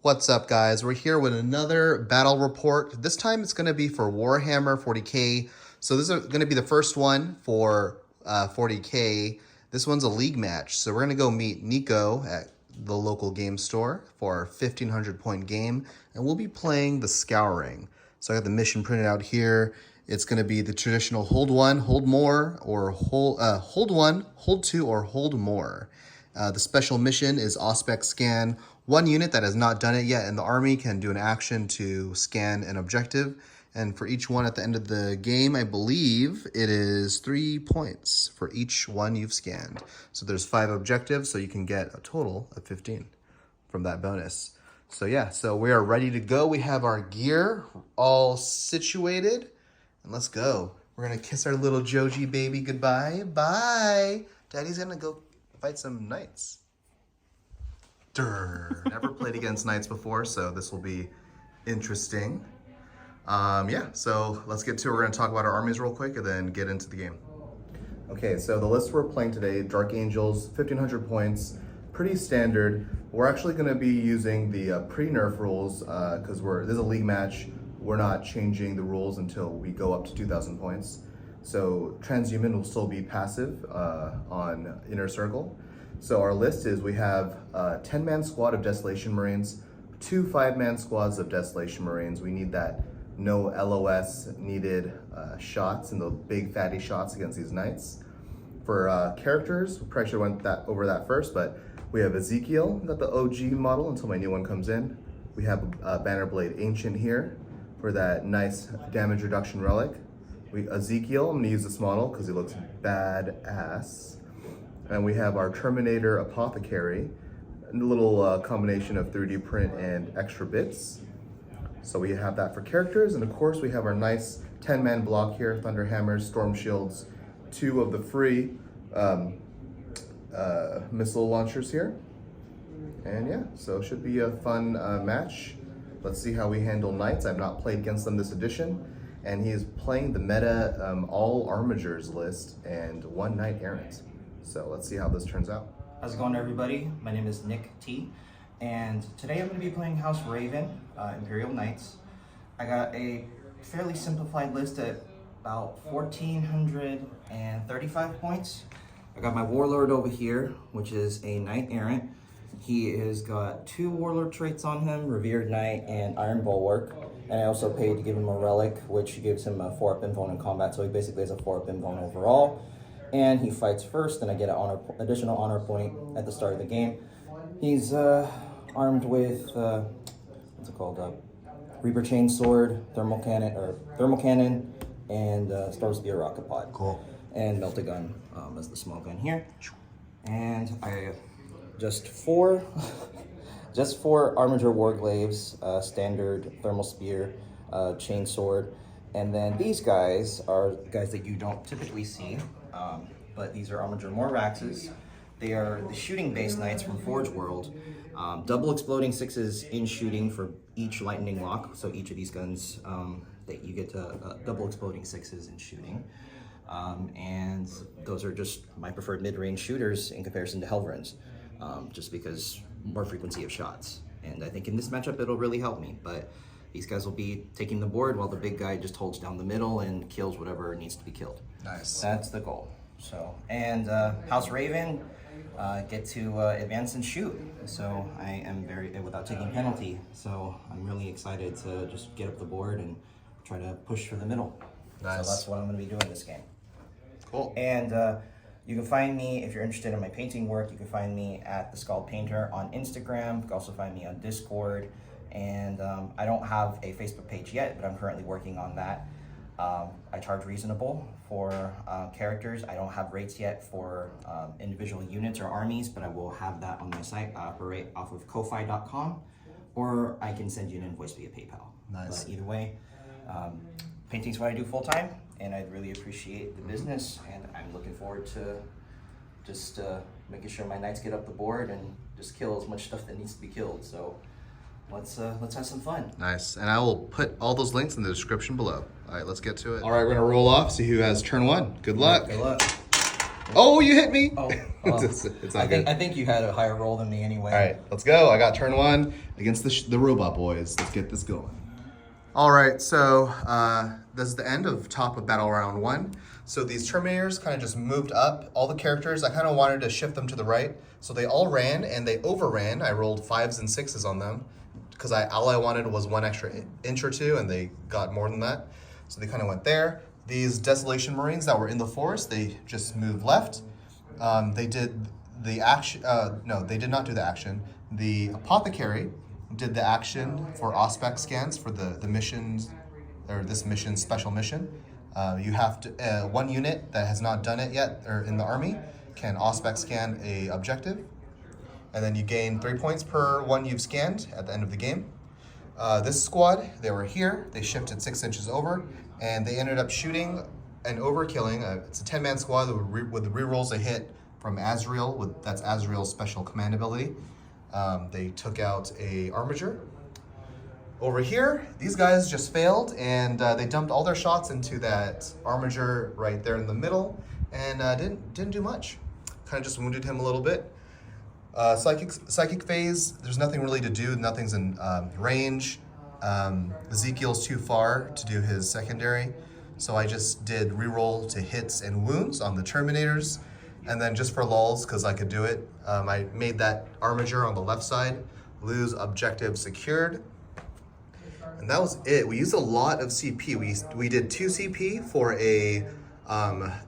What's up, guys? We're here with another battle report. This time it's going to be for Warhammer 40k. So this is going to be the first one for 40k. This one's a league match. So we're going to go meet Niko at the local game store for our 1500 point game. And we'll be playing the Scouring. So I got the mission printed out here. It's going to be the traditional hold one, hold more, or hold one, hold two, or hold more. The special mission is Auspex Scan. One unit that has not done it yet in the army can do an action to scan an objective. And for each one at the end of the game, I believe it is 3 points for each one you've scanned. So there's 5 objectives, so you can get a total of 15 from that bonus. So yeah, so we are ready to go. We have our gear all situated. And let's go. We're going to kiss our little Joji baby goodbye. Bye. Daddy's going to go fight some knights. Never played against knights before, so this will be interesting. Yeah, so let's get to it. We're going to talk about our armies real quick and then get into the game. Okay, so the list we're playing today, Dark Angels, 1500 points, pretty standard. We're actually going to be using the pre-nerf rules because this is a league match. We're not changing the rules until we go up to 2000 points. So Transhuman will still be passive on Inner Circle. So our list is we have a 10-man squad of Desolation Marines, 2 5-man squads of Desolation Marines. We need that no LOS needed shots and the big fatty shots against these knights. For characters, we probably should have went over that first, but we have Ezekiel, got the OG model until my new one comes in. We have Bannerblade Ancient here for that nice damage reduction relic. Ezekiel, I'm gonna use this model because he looks badass. And we have our Terminator Apothecary, a little combination of 3D print and extra bits. So we have that for characters, and of course we have our nice 10-man block here, Thunderhammers, Storm Shields, 2 of the free missile launchers here. And yeah, so it should be a fun match. Let's see how we handle Knights. I've not played against them this edition. And he is playing the meta all Armigers list and 1 Knight Errant. So let's see how this turns out. How's it going, everybody? My name is Nick T, and today I'm going to be playing House Raven, Imperial Knights. I got a fairly simplified list at about 1435 points. I got my Warlord over here, which is a Knight Errant. He has got 2 Warlord traits on him, Revered Knight and Iron Bulwark. And I also paid to give him a relic, which gives him a 4-up invuln in combat, so he basically has a 4-up invuln overall. And he fights first, and I get an additional honor point at the start of the game. He's armed with, what's it called? Reaper Chainsword, Thermal Cannon, and Storm Spear Rocket Pod. Cool. And Melta Gun as the small gun here. And I just 4 Armiger Warglaves, standard Thermal Spear, Chainsword. And then these guys are guys that you don't typically see, but these are Armiger Morvaxes. They are the shooting-based knights from Forge World. Double exploding 6s in shooting for each lightning lock. So each of these guns, that you get to double exploding 6s in shooting. And those are just my preferred mid-range shooters in comparison to Helverins, just because more frequency of shots. And I think in this matchup it'll really help me, but these guys will be taking the board while the big guy just holds down the middle and kills whatever needs to be killed. Nice. That's the goal. So, and House Raven get to advance and shoot. So I am without taking penalty. So I'm really excited to just get up the board and try to push for the middle. Nice. So that's what I'm going to be doing this game. Cool. And you can find me, if you're interested in my painting work, you can find me at theskjaldpainter on Instagram. You can also find me on Discord. And I don't have a Facebook page yet, but I'm currently working on that. I charge reasonable for characters. I don't have rates yet for individual units or armies, but I will have that on my site. I operate off of ko-fi.com, or I can send you an invoice via PayPal. Nice. But either way, painting's what I do full time, and I really appreciate the business, and I'm looking forward to just making sure my knights get up the board and just kill as much stuff that needs to be killed. So let's have some fun. Nice. And I will put all those links in the description below. All right, let's get to it. All right, we're going to roll off, see who has turn 1. Good luck. Good luck. Oh, you hit me! Oh, it's not good. I think you had a higher roll than me anyway. All right, let's go. I got turn 1 against the robot boys. Let's get this going. All right, so this is the end of top of battle round 1. So these Terminators kind of just moved up. All the characters, I kind of wanted to shift them to the right. So they all ran and they overran. I rolled 5s and 6s on them because all I wanted was 1 extra inch or 2, and they got more than that. So they kind of went there. These Desolation Marines that were in the forest, they just moved left. They did the action, no, they did not do the action. The Apothecary did the action for Auspex scans for the missions, or this mission, special mission. You have to, 1 unit that has not done it yet, or in the army, can Auspex scan a objective. And then you gain 3 points per 1 you've scanned at the end of the game. This squad, they were here, they shifted 6 inches over, and they ended up shooting and overkilling. It's a 10-man squad with the rerolls a hit from Azrael, that's Azrael's special command ability. They took out a Armiger. Over here, these guys just failed, and they dumped all their shots into that Armiger right there in the middle, and didn't do much. Kind of just wounded him a little bit. Psychic phase, there's nothing really to do. Nothing's in range. Ezekiel's too far to do his secondary, so I just did reroll to hits and wounds on the Terminators, and then just for lulz, because I could do it, I made that Armiger on the left side lose objective secured, and that was it. We used a lot of CP. We did 2 CP for a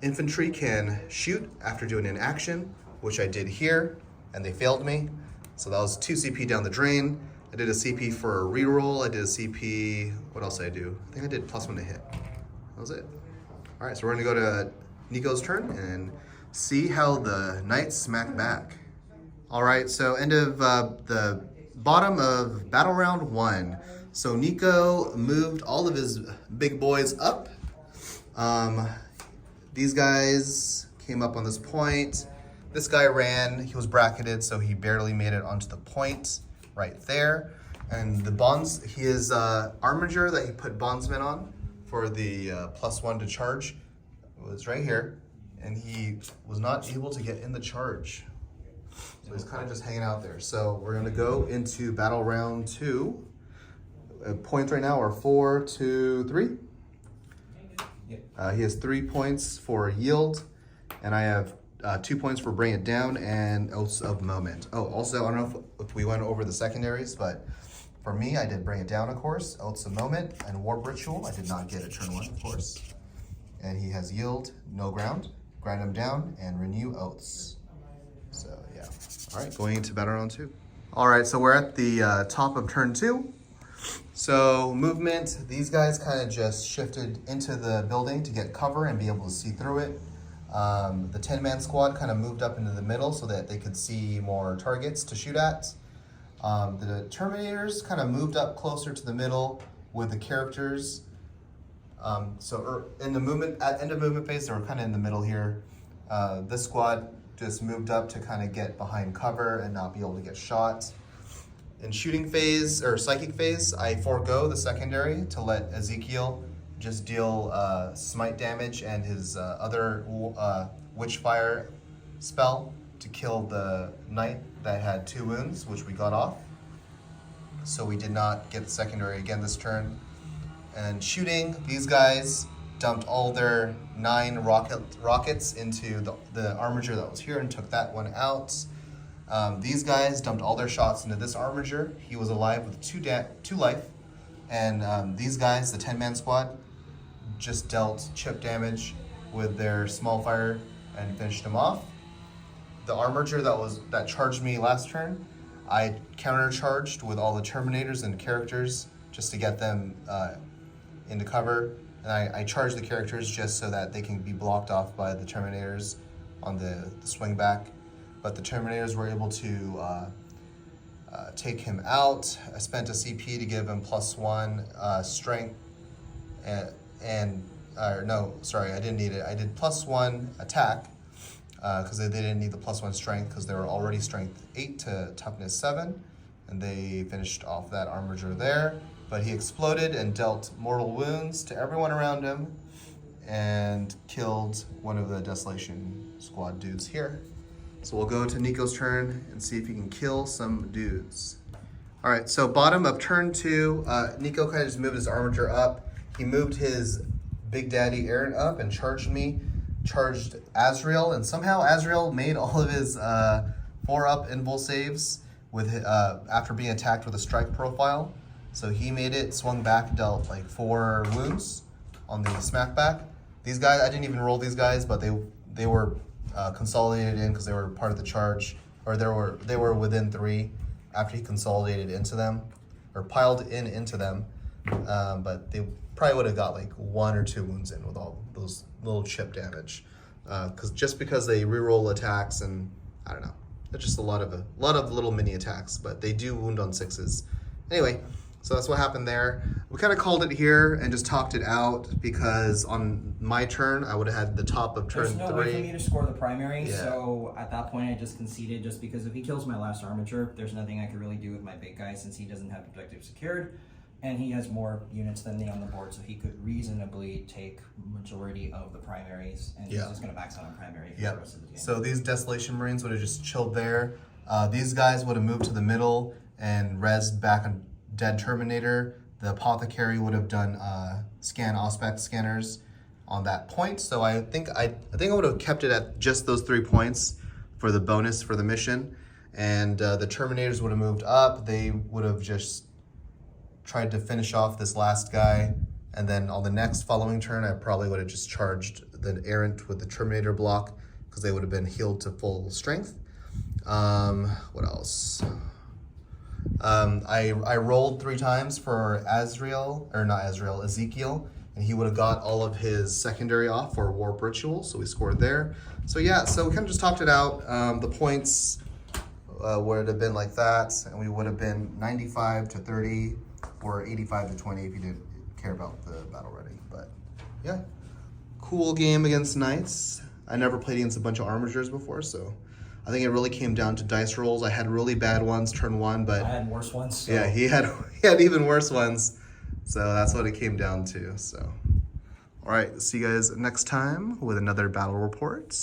infantry can shoot after doing an action, which I did here, and they failed me. So that was 2 CP down the drain. I did a CP for a reroll. I did a CP, what else did I do? I think I did +1 to hit. That was it. All right, so we're gonna go to Niko's turn and see how the Knights smack back. All right, so end of the bottom of battle round 1. So Niko moved all of his big boys up. These guys came up on this point. This guy ran, he was bracketed, so he barely made it onto the point right there. And the bonds, his Armiger that he put bondsman on for the +1 to charge was right here. And he was not able to get in the charge. So he's kind of just hanging out there. So we're gonna go into battle round 2. Points right now are 4, 2, 3. He has 3 points for yield, and I have 2 points for bring it down and Oaths of Moment. Oh, also, I don't know if we went over the secondaries, but for me, I did bring it down, of course, Oaths of Moment, and Warp Ritual. I did not get a turn 1, of course. And he has yield, no ground, grind him down, and renew Oaths. So, yeah. All right, going into battle round 2. All right, so we're at the top of turn 2. So movement, these guys kind of just shifted into the building to get cover and be able to see through it. The 10-man squad kind of moved up into the middle so that they could see more targets to shoot at. The Terminators kind of moved up closer to the middle with the characters. In the movement, at end of movement phase, they were kind of in the middle here. This squad just moved up to kind of get behind cover and not be able to get shot. In shooting phase, or psychic phase, I forego the secondary to let Ezekiel just deal smite damage and his other Witchfire spell to kill the knight that had 2 wounds, which we got off. So we did not get the secondary again this turn. And shooting, these guys dumped all their 9 rockets into the Armiger that was here and took that one out. These guys dumped all their shots into this Armiger. He was alive with 2 life. And these guys, the 10-man squad, just dealt chip damage with their small fire and finished him off. The Armiger that charged me last turn, I countercharged with all the Terminators and characters just to get them into cover. And I charged the characters just so that they can be blocked off by the Terminators on the swing back. But the Terminators were able to take him out. I spent a CP to give him +1 strength, I didn't need it. I did +1 attack because they didn't need the +1 strength because they were already strength 8 to toughness 7, and they finished off that Armiger there. But he exploded and dealt mortal wounds to everyone around him, and killed one of the Desolation Squad dudes here. So we'll go to Niko's turn and see if he can kill some dudes. All right, so bottom of turn 2, Niko kind of just moved his armature up. He moved his Big Daddy Aaron up and charged me, charged Azrael, and somehow Azrael made all of his 4-up invul saves with after being attacked with a strike profile. So he made it, swung back, dealt like 4 wounds on the smackback. These guys, I didn't even roll these guys, but they were consolidated in because they were part of the charge, or they were within 3 after he consolidated into them, or piled into them. But they probably would have got like 1 or 2 wounds in with all those little chip damage, because they reroll attacks, and I don't know. It's just a lot of little mini attacks, but they do wound on 6s. Anyway, so that's what happened there. We kind of called it here and just talked it out because on my turn, I would have had the top of turn 3. There's no way for me to score the primary, Yeah. So at that point I just conceded, just because if he kills my last armature, there's nothing I could really do with my big guy since he doesn't have objective secured, and he has more units than me on the board, so he could reasonably take majority of the primaries, and he's just going to max out on primary for the rest of the game. So these Desolation Marines would have just chilled there. These guys would have moved to the middle and rezzed back on Dead Terminator. The Apothecary would have done scan Auspex scanners on that point. So I think I would have kept it at just those 3 points for the bonus for the mission. And the Terminators would have moved up. They would have just tried to finish off this last guy. And then on the next following turn, I probably would have just charged the Errant with the Terminator block because they would have been healed to full strength. What else? I rolled 3 times for Ezekiel, and he would have got all of his secondary off for Warp Ritual, so we scored there. So yeah, so we kind of just talked it out. The points would have been like that, and we would have been 95 to 30 or 85 to 20 if you didn't care about the battle ready. But yeah, cool game against Knights. I never played against a bunch of armatures before, so I think it really came down to dice rolls. I had really bad ones turn 1, but I had worse ones. So. Yeah, he had even worse ones. So that's what it came down to. So, all right, see you guys next time with another battle report.